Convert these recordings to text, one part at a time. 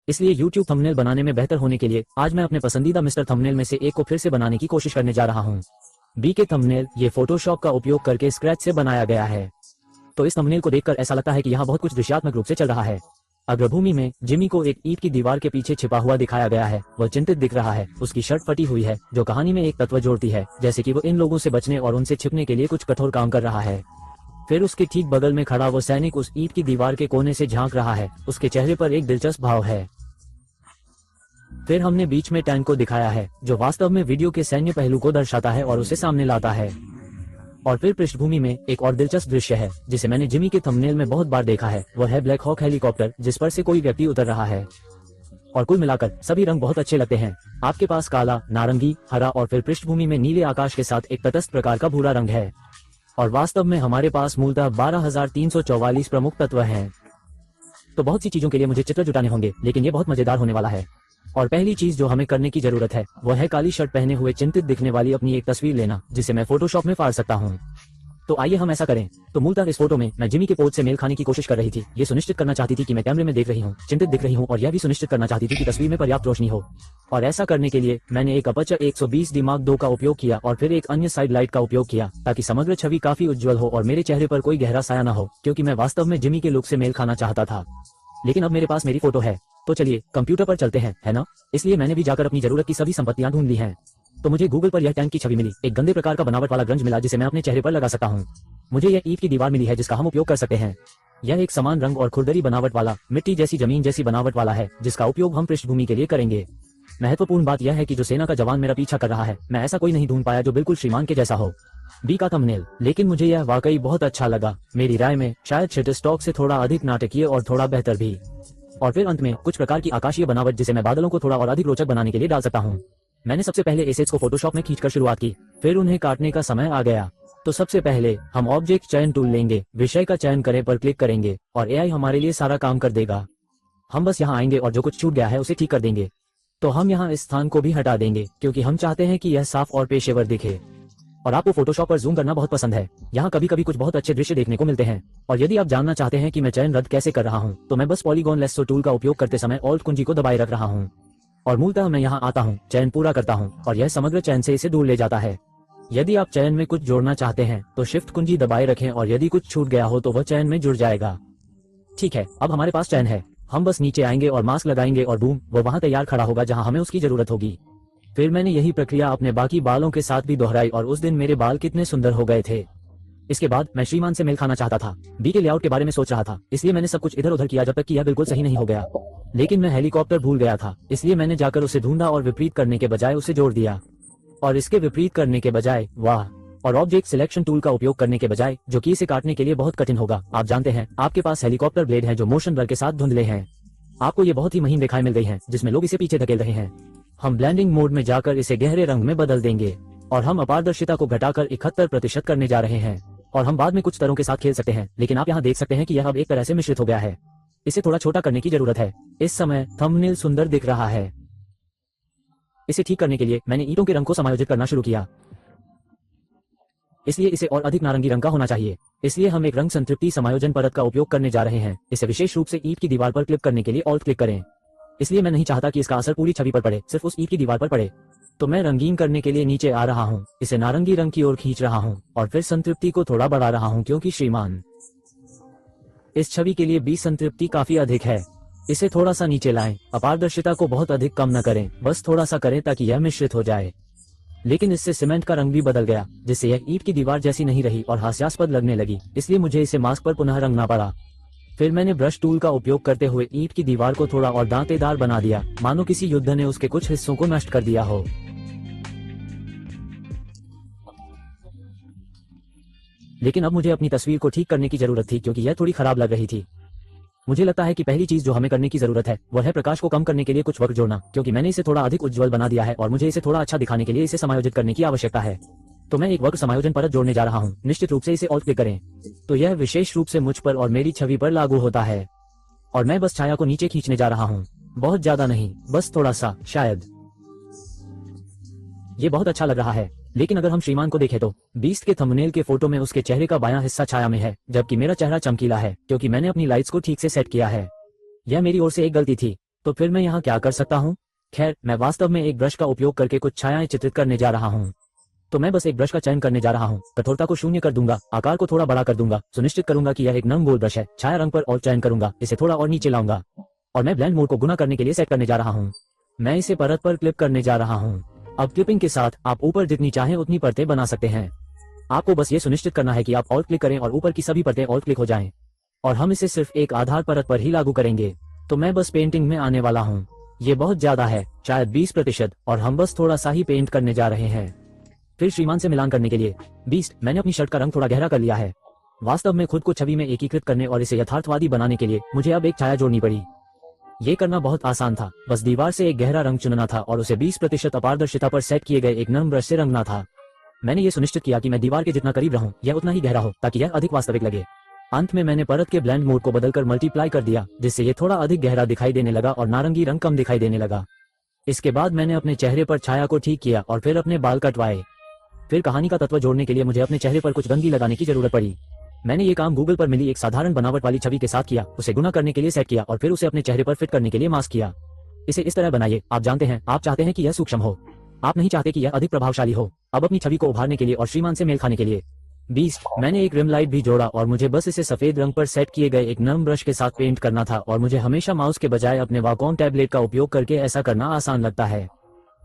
इसलिए YouTube thumbnail बनाने में बेहतर होने के लिए आज मैं अपने पसंदीदा मिस्टर थंबनेल में से एक को फिर से बनाने की कोशिश करने जा रहा हूँ। बी के थंबनेल ये फोटोशॉप का उपयोग करके स्क्रैच से बनाया गया है। तो इस थंबनेल को देखकर ऐसा लगता है कि यहाँ बहुत कुछ दृश्यात्मक रूप से चल रहा है। अग्रभूमि में जिमी को एक ईंट की दीवार के पीछे छिपा हुआ दिखाया गया है। वह चिंतित दिख रहा है। उसकी शर्ट फटी हुई है जो कहानी में एक तत्व जोड़ती है, जैसे कि वो इन लोगों से बचने और उनसे छिपने के लिए कुछ कठोर काम कर रहा है। फिर उसके ठीक बगल में खड़ा वो सैनिक उस ईंट की दीवार के कोने से झांक रहा है। उसके चेहरे पर एक दिलचस्प भाव है। फिर हमने बीच में टैंक को दिखाया है जो वास्तव में वीडियो के सैन्य पहलू को दर्शाता है और उसे सामने लाता है। और फिर पृष्ठभूमि में एक और दिलचस्प दृश्य है जिसे मैंने जिमी के थंबनेल में बहुत बार देखा है। वह है ब्लैक हॉक हेलीकॉप्टर जिस पर से कोई व्यक्ति उतर रहा है। और कुल मिलाकर सभी रंग बहुत अच्छे लगते हैं। आपके पास काला, नारंगी, हरा और फिर पृष्ठभूमि में नीले आकाश के साथ एक तटस्थ प्रकार का भूरा रंग है। और वास्तव में हमारे पास मूलतः 12,344 प्रमुख तत्व हैं। तो बहुत सी चीजों के लिए मुझे चित्र जुटाने होंगे, लेकिन ये बहुत मजेदार होने वाला है। और पहली चीज जो हमें करने की जरूरत है वह है काली शर्ट पहने हुए चिंतित दिखने वाली अपनी एक तस्वीर लेना, जिसे मैं फोटोशॉप में फाड़ सकता हूँ। तो आइए हम ऐसा करें। तो मूलतः इस फोटो में मैं जिमी के पोज से मेल खाने की कोशिश कर रही थी। ये सुनिश्चित करना चाहती थी कि मैं कैमरे में देख रही हूँ, चिंतित दिख रही हूँ, और यह भी सुनिश्चित करना चाहती थी कि तस्वीर में पर्याप्त रोशनी हो। और ऐसा करने के लिए मैंने एक अपर्चर 120 दिमाग 2 का उपयोग किया और फिर एक अन्य साइड लाइट का उपयोग किया ताकि समग्र छवि काफी उज्जवल हो और मेरे चेहरे पर कोई गहरा साया न हो, क्योंकि मैं वास्तव में जिमी के लुक से मेल खाना चाहता था। लेकिन अब मेरे पास मेरी फोटो है, तो चलिए कंप्यूटर पर चलते हैं, है ना? इसलिए मैंने भी जाकर अपनी जरूरत की सभी संपत्तियां ढूंढ ली हैं। तो मुझे गूगल पर यह टैंक की छवि मिली। एक गंदे प्रकार का बनावट वाला ग्रंज मिला जिसे मैं अपने चेहरे पर लगा सकता हूँ। मुझे यह ईंट की दीवार मिली है जिसका हम उपयोग कर सकते हैं। यह एक समान रंग और खुरदरी बनावट वाला, मिट्टी जैसी जमीन जैसी बनावट वाला है जिसका उपयोग हम पृष्ठभूमि के लिए करेंगे। महत्वपूर्ण बात यह है कि जो सेना का जवान मेरा पीछा कर रहा है, मैं ऐसा कोई नहीं ढूंढ पाया जो बिल्कुल श्रीमान के जैसा हो। बी का थंबनेल, लेकिन मुझे यह वाकई बहुत अच्छा लगा। मेरी राय में शायद शटरस्टॉक से थोड़ा अधिक नाटकीय और थोड़ा बेहतर भी। और फिर अंत में कुछ प्रकार की आकाशीय बनावट जिसे मैं बादलों को थोड़ा और अधिक रोचक बनाने के लिए डाल सकता हूँ। मैंने सबसे पहले एसेट्स को फोटोशॉप में खींचकर शुरुआत की, फिर उन्हें काटने का समय आ गया। तो सबसे पहले हम ऑब्जेक्ट चयन टूल लेंगे, विषय का चयन करें पर क्लिक करेंगे और एआई हमारे लिए सारा काम कर देगा। हम बस यहाँ आएंगे और जो कुछ छूट गया है उसे ठीक कर देंगे। तो हम यहाँ इस स्थान को भी हटा देंगे क्योंकि हम चाहते हैं कि यह साफ और पेशेवर दिखे। और आपको फोटोशॉप पर जूम करना बहुत पसंद है। यहाँ कभी कभी कुछ बहुत अच्छे दृश्य देखने को मिलते हैं। और यदि आप जानना चाहते हैं कि मैं चयन रद्द कैसे कर रहा हूँ, तो मैं बस पॉलीगॉन लेसो टूल का उपयोग करते समय ऑल्ट कुंजी को दबाए रख रहा हूँ। और मूलतः मैं यहाँ आता हूँ, चयन पूरा करता हूँ और यह समग्र चयन से इसे दूर ले जाता है। यदि आप चयन में कुछ जोड़ना चाहते हैं तो शिफ्ट कुंजी दबाए रखें और यदि कुछ छूट गया हो तो वह चयन में जुड़ जाएगा। ठीक है, अब हमारे पास चयन है। हम बस नीचे आएंगे और मास्क लगाएंगे और बूम, वो वहाँ तैयार खड़ा होगा जहाँ हमें उसकी जरूरत होगी। फिर मैंने यही प्रक्रिया अपने बाकी बालों के साथ भी दोहराई और उस दिन मेरे बाल कितने सुंदर हो गए थे। इसके बाद मैं श्रीमान से मेल खाना चाहता था। बी के लेआउट के बारे में सोच रहा था, इसलिए मैंने सब कुछ इधर उधर किया जब तक कि यह बिल्कुल सही नहीं हो गया। लेकिन मैं हेलीकॉप्टर भूल गया था, इसलिए मैंने जाकर उसे ढूंढा और विपरीत करने के बजाय उसे जोड़ दिया। और इसके विपरीत करने के बजाय, वाह, और ऑब्जेक्ट सिलेक्शन टूल का उपयोग करने के बजाय, जो कि इसे काटने के लिए बहुत कठिन होगा। आप जानते हैं, आपके पास हेलीकॉप्टर ब्लेड है जो मोशन ब्लर के साथ धुंधले हैं। आपको ये बहुत ही महीन रेखाएं मिल गई हैं जिसमें लोग इसे पीछे धकेल रहे हैं। हम ब्लेंडिंग मोड में जाकर इसे गहरे रंग में बदल देंगे और हम अपारदर्शिता को घटाकर 71% करने जा रहे हैं। और हम बाद में कुछ स्तरों के साथ खेल सकते हैं, लेकिन आप यहाँ देख सकते हैं कि यह अब एक तरह से मिश्रित हो गया है। इसे थोड़ा छोटा करने की जरूरत है। इस समय थंबनेल सुंदर दिख रहा है। इसे ठीक करने के लिए मैंने ईंटों के रंग को समायोजित करना शुरू किया, इसलिए इसे और अधिक नारंगी रंग का होना चाहिए। इसलिए हम एक रंग संतृप्ति समायोजन परत का उपयोग करने जा रहे हैं। इसे विशेष रूप से ईंट की दीवार पर क्लिक करने के लिए ऑल्ट क्लिक करें। इसलिए मैं नहीं चाहता कि इसका असर पूरी छवि पर पड़े, सिर्फ उस ईंट की दीवार पर पड़े। तो मैं रंगीन करने के लिए नीचे आ रहा हूँ, इसे नारंगी रंग की ओर खींच रहा हूँ और फिर संतृप्ति को थोड़ा बढ़ा रहा हूँ क्योंकि श्रीमान, इस छवि के लिए 20 संतृप्ति काफी अधिक है। इसे थोड़ा सा नीचे लाएं। अपारदर्शिता को बहुत अधिक कम न करें, बस थोड़ा सा करें ताकि यह मिश्रित हो जाए। लेकिन इससे सीमेंट का रंग भी बदल गया, जिससे यह ईंट की दीवार जैसी नहीं रही और हास्यास्पद लगने लगी। इसलिए मुझे इसे मास्क पर पुनः रंगना पड़ा। फिर मैंने ब्रश टूल का उपयोग करते हुए ईंट की दीवार को थोड़ा और दांतेदार बना दिया, मानो किसी युद्ध ने उसके कुछ हिस्सों को नष्ट कर दिया हो। लेकिन अब मुझे अपनी तस्वीर को ठीक करने की जरूरत थी क्योंकि यह थोड़ी खराब लग रही थी। मुझे लगता है कि पहली चीज जो हमें करने की जरूरत है वह है प्रकाश को कम करने के लिए कुछ वक्त जोड़ना, क्योंकि मैंने इसे थोड़ा अधिक उज्जवल बना दिया है और मुझे इसे थोड़ा अच्छा दिखाने के लिए इसे समायोजित करने की आवश्यकता है। तो मैं एक वक्र समायोजन परत जोड़ने जा रहा हूँ। निश्चित रूप से इसे ऑल्ट क्लिक करें। तो यह विशेष रूप से मुझ पर और मेरी छवि पर लागू होता है। और मैं बस छाया को नीचे खींचने जा रहा हूँ, बहुत ज्यादा नहीं, बस थोड़ा सा, शायद। ये बहुत अच्छा लग रहा है। लेकिन अगर हम श्रीमान को देखें तो बीस्ट के थंबनेल के फोटो में उसके चेहरे का बायां हिस्सा छाया में है, जबकि मेरा चेहरा चमकीला है क्योंकि मैंने अपनी लाइट्स को ठीक से सेट किया है। यह मेरी ओर से एक गलती थी। तो फिर मैं यहाँ क्या कर सकता हूँ? खैर, मैं वास्तव में एक ब्रश का उपयोग करके कुछ छायाएं चित्रित करने जा रहा हूँ। तो मैं बस एक ब्रश का चयन करने जा रहा हूँ, कठोरता को 0 कर दूंगा, आकार को थोड़ा बड़ा कर दूंगा, सुनिश्चित करूंगा कि यह एक नम गोल ब्रश है, छाया रंग पर और चयन करूंगा, इसे थोड़ा और नीचे लाऊंगा और मैं ब्लेंड मोड को गुना करने के लिए सेट करने जा रहा हूँ। मैं इसे परत पर क्लिप करने जा रहा हूँ। अब क्लिपिंग के साथ आप ऊपर जितनी चाहें उतनी परतें बना सकते हैं। आपको बस ये सुनिश्चित करना है कि आप ऑल्ट क्लिक करें और ऊपर की सभी परतें ऑल्ट क्लिक हो जाएं। और हम इसे सिर्फ एक आधार परत पर ही लागू करेंगे। तो मैं बस पेंटिंग में आने वाला हूँ। ये बहुत ज्यादा है, शायद 20%, और हम बस थोड़ा सा ही पेंट करने जा रहे हैं। फिर श्रीमान से मिलान करने के लिए बीस्ट, मैंने अपनी शर्ट का रंग थोड़ा गहरा कर लिया है। वास्तव में खुद को छवि में एकीकृत करने और इसे यथार्थवादी बनाने के लिए मुझे अब एक छाया जोड़नी पड़ी। ये करना बहुत आसान था, बस दीवार से एक गहरा रंग चुनना था और उसे 20% अपारदर्शिता पर सेट किए गए एक नरम ब्रश से रंगना था। मैंने ये सुनिश्चित किया कि मैं दीवार के जितना करीब रहूं यह उतना ही गहरा हो ताकि यह अधिक वास्तविक लगे। अंत में मैंने परत के ब्लेंड मोड को बदलकर मल्टीप्लाई कर दिया, जिससे ये थोड़ा अधिक गहरा दिखाई देने लगा और नारंगी रंग कम दिखाई देने लगा। इसके बाद मैंने अपने चेहरे पर छाया को ठीक किया और फिर अपने बाल कटवाए। फिर कहानी का तत्व जोड़ने के लिए मुझे अपने चेहरे पर कुछ गंदगी लगाने की जरूरत पड़ी। मैंने ये काम गूगल पर मिली एक साधारण बनावट वाली छवि के साथ किया, उसे गुना करने के लिए सेट किया और फिर उसे अपने चेहरे पर फिट करने के लिए मास्क किया। इसे इस तरह बनाइए, आप जानते हैं, आप चाहते हैं कि यह सूक्ष्म हो, आप नहीं चाहते कि यह अधिक प्रभावशाली हो। अब अपनी छवि को उभारने के लिए और श्रीमान से मेल खाने के लिए बीस्ट, मैंने एक रिम लाइट भी जोड़ा और मुझे बस इसे सफेद रंग पर सेट किए गए एक नरम ब्रश के साथ पेंट करना था और मुझे हमेशा माउस के बजाय अपने वाकॉम टैबलेट का उपयोग करके ऐसा करना आसान लगता है।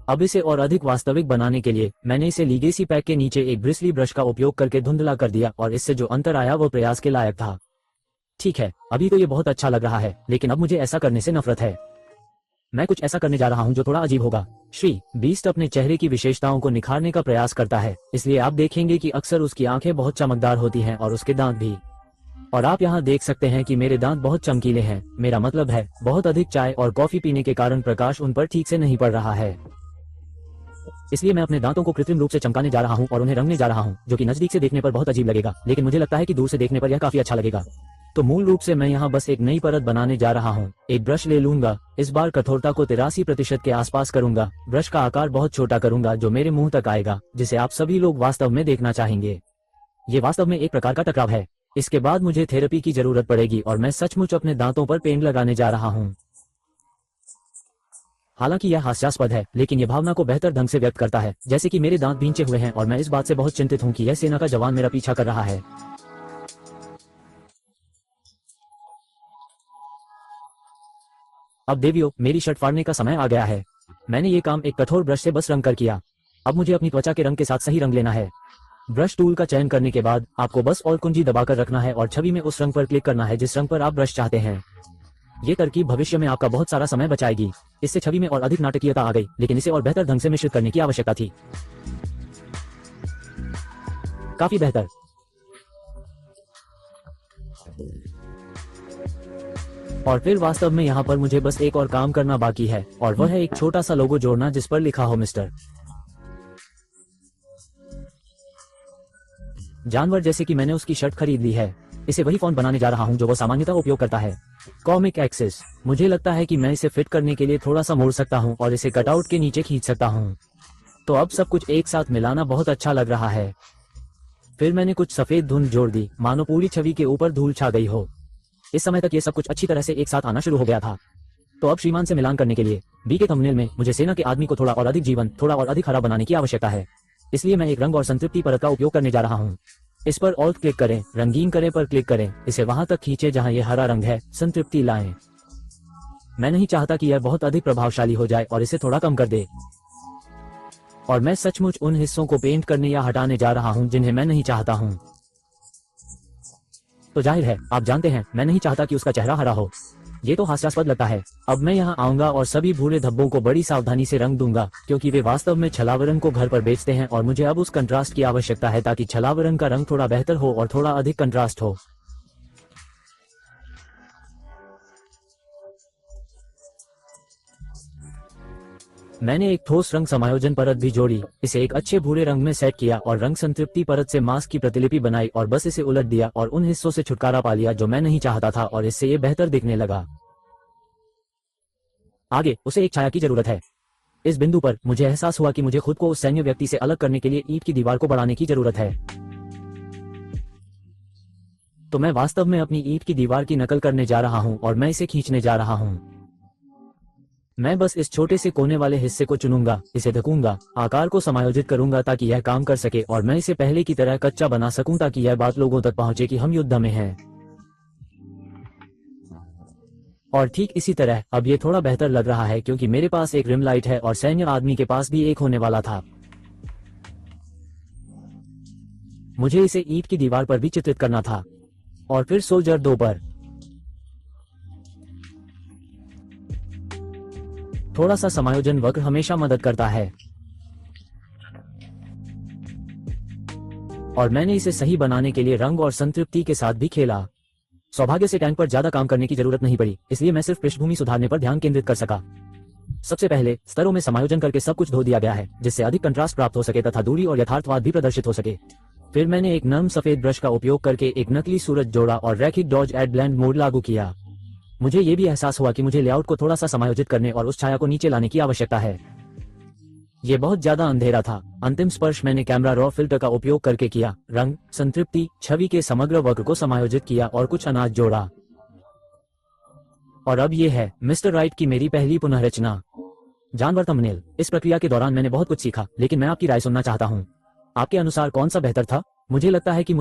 अब इसे और अधिक वास्तविक बनाने के लिए मैंने इसे लीगेसी पैक के नीचे एक ब्रिस्ली ब्रश का उपयोग करके धुंधला कर दिया और इससे जो अंतर आया वो प्रयास के लायक था। ठीक है, अभी तो ये बहुत अच्छा लग रहा है, लेकिन अब मुझे ऐसा करने से नफरत है। मैं कुछ ऐसा करने जा रहा हूँ जो थोड़ा अजीब होगा। श्री बीस्ट अपने चेहरे की विशेषताओं को निखारने का प्रयास करता है, इसलिए आप देखेंगे कि अक्सर उसकी आंखें बहुत चमकदार होती हैं और उसके दांत भी। और आप यहाँ देख सकते हैं कि मेरे दांत बहुत चमकीले हैं। मेरा मतलब है, बहुत अधिक चाय और कॉफी पीने के कारण प्रकाश उन पर ठीक से नहीं पड़ रहा है। इसलिए मैं अपने दांतों को कृत्रिम रूप से चमकाने जा रहा हूँ और उन्हें रंगने जा रहा हूँ, जो कि नजदीक से देखने पर बहुत अजीब लगेगा, लेकिन मुझे लगता है कि दूर से देखने पर यह काफी अच्छा लगेगा। तो मूल रूप से मैं यहाँ बस एक नई परत बनाने जा रहा हूँ। एक ब्रश ले लूंगा, इस बार कठोरता को 83% के आसपास करूंगा, ब्रश का आकार बहुत छोटा करूंगा जो मेरे मुंह तक आएगा, जिसे आप सभी लोग वास्तव में देखना चाहेंगे। ये वास्तव में एक प्रकार का टकराव है। इसके बाद मुझे थेरेपी की जरूरत पड़ेगी और मैं सचमुच अपने दांतों पर पेंट लगाने जा रहा हूँ। हालांकि यह हास्यास्पद है, लेकिन यह भावना को बेहतर ढंग से व्यक्त करता है, जैसे कि मेरे दांत भींचे हुए हैं और मैं इस बात से बहुत चिंतित हूँ कि यह सेना का जवान मेरा पीछा कर रहा है। अब देवियों, मेरी शर्ट फाड़ने का समय आ गया है। मैंने ये काम एक कठोर ब्रश से बस रंग कर किया। अब मुझे अपनी त्वचा के रंग के साथ सही रंग लेना है। ब्रश टूल का चयन करने के बाद आपको बस ऑल्ट कुंजी दबाकर रखना है और छवि में उस रंग पर क्लिक करना है जिस रंग पर आप ब्रश चाहते हैं। ये तरकीब भविष्य में आपका बहुत सारा समय बचाएगी। इससे छवि में और अधिक नाटकीयता आ गई, लेकिन इसे और बेहतर ढंग से मिश्रित करने की आवश्यकता थी। काफी बेहतर। और फिर वास्तव में यहाँ पर मुझे बस एक और काम करना बाकी है, और वह है एक छोटा सा लोगो जोड़ना जिस पर लिखा हो मिस्टर जानवर, जैसे कि मैंने उसकी शर्ट खरीद ली है। इसे वही फॉन्ट बनाने जा रहा हूँ जो वो सामान्यतः उपयोग करता है, कॉमिक एक्सेस। मुझे लगता है कि मैं इसे फिट करने के लिए थोड़ा सा मोड़ सकता हूँ और इसे कटआउट के नीचे खींच सकता हूँ। तो अब सब कुछ एक साथ मिलाना बहुत अच्छा लग रहा है। फिर मैंने कुछ सफेद धुंध जोड़ दी, मानो पूरी छवि के ऊपर धूल छा गई हो। इस समय तक ये सब कुछ अच्छी तरह से एक साथ आना शुरू हो गया था। तो अब श्रीमान से मिलान करने के लिए बी के थंबनेल में मुझे सेना के आदमी को थोड़ा और अधिक जीवंत, थोड़ा और अधिक हरा बनाने की आवश्यकता है। इसलिए मैं एक रंग और संतृप्ति परत का उपयोग करने जा रहा हूँ। इस पर ऑल्ट क्लिक करें, रंगीन करें पर क्लिक करें, इसे वहां तक खींचे जहां यह हरा रंग है, संतृप्ति लाएं। मैं नहीं चाहता कि यह बहुत अधिक प्रभावशाली हो जाए और इसे थोड़ा कम कर दे। और मैं सचमुच उन हिस्सों को पेंट करने या हटाने जा रहा हूं जिन्हें मैं नहीं चाहता हूं। तो जाहिर है, आप जानते हैं, मैं नहीं चाहता कि उसका चेहरा हरा हो। ये तो हास्यास्पद लगता है। अब मैं यहाँ आऊंगा और सभी भूरे धब्बों को बड़ी सावधानी से रंग दूंगा, क्योंकि वे वास्तव में छलावरण को घर पर बेचते हैं और मुझे अब उस कंट्रास्ट की आवश्यकता है ताकि छलावरण का रंग थोड़ा बेहतर हो और थोड़ा अधिक कंट्रास्ट हो। मैंने एक ठोस रंग समायोजन परत भी जोड़ी, इसे एक अच्छे भूरे रंग में सेट किया और रंग संतृप्ति परत से मास्क की प्रतिलिपि बनाई और बस इसे उलट दिया और उन हिस्सों से छुटकारा पा लिया जो मैं नहीं चाहता था और इससे ये बेहतर दिखने लगा। आगे उसे एक छाया की जरूरत है। इस बिंदु पर मुझे एहसास हुआ कि मुझे खुद को उस सैन्य व्यक्ति से अलग करने के लिए ईंट की दीवार को बढ़ाने की जरूरत है। तो मैं वास्तव में अपनी ईंट की दीवार की नकल करने जा रहा हूं और मैं इसे खींचने जा रहा हूं। मैं बस इस छोटे से कोने वाले हिस्से को चुनूंगा, इसे ढकूंगा, आकार को समायोजित करूंगा ताकि यह काम कर सके और मैं इसे पहले की तरह कच्चा बना सकूं ताकि यह बात लोगों तक पहुंचे कि हम युद्ध में हैं। और ठीक इसी तरह अब ये थोड़ा बेहतर लग रहा है क्योंकि मेरे पास एक रिम लाइट है और सैन्य आदमी के पास भी एक होने वाला था। मुझे इसे ईंट की दीवार पर भी चित्रित करना था और फिर सोल्जर 2 पर थोड़ा सा समायोजन वक्र हमेशा मदद करता है और मैंने इसे सही बनाने के लिए रंग और संतृप्ति के साथ भी खेला। सौभाग्य से टैंक पर ज्यादा काम करने की जरूरत नहीं पड़ी, इसलिए मैं सिर्फ पृष्ठभूमि सुधारने पर ध्यान केंद्रित कर सका। सबसे पहले स्तरों में समायोजन करके सब कुछ धो दिया गया है जिससे अधिक कंट्रास्ट प्राप्त हो सके तथा दूरी और यथार्थवाद भी प्रदर्शित हो सके। फिर मैंने एक नर्म सफेद ब्रश का उपयोग करके एक नकली सूरज जोड़ा और रैखिक डॉज एड ब्लेंड मोड लागू किया। मुझे ये भी एहसास हुआ कि मुझे लेआउट को थोड़ा सा समायोजित करने और उस छाया को नीचे लाने की आवश्यकता है। ये बहुत ज्यादा अंधेरा था। अंतिम स्पर्श मैंने कैमरा रॉ फिल्टर का उपयोग करके किया, रंग, संतृप्ति, छवि के समग्र वक्र को समायोजित किया और कुछ अनाज जोड़ा। और अब ये है मिस्टर राइट की मेरी पहली पुनर्रचना। जानवर थंबनेल। इस प्रक्रिया के दौरान मैंने बहुत कुछ सीखा, लेकिन मैं आपकी राय सुनना चाहता हूँ। आपके अनुसार कौन सा बेहतर था? मुझे लगता है कि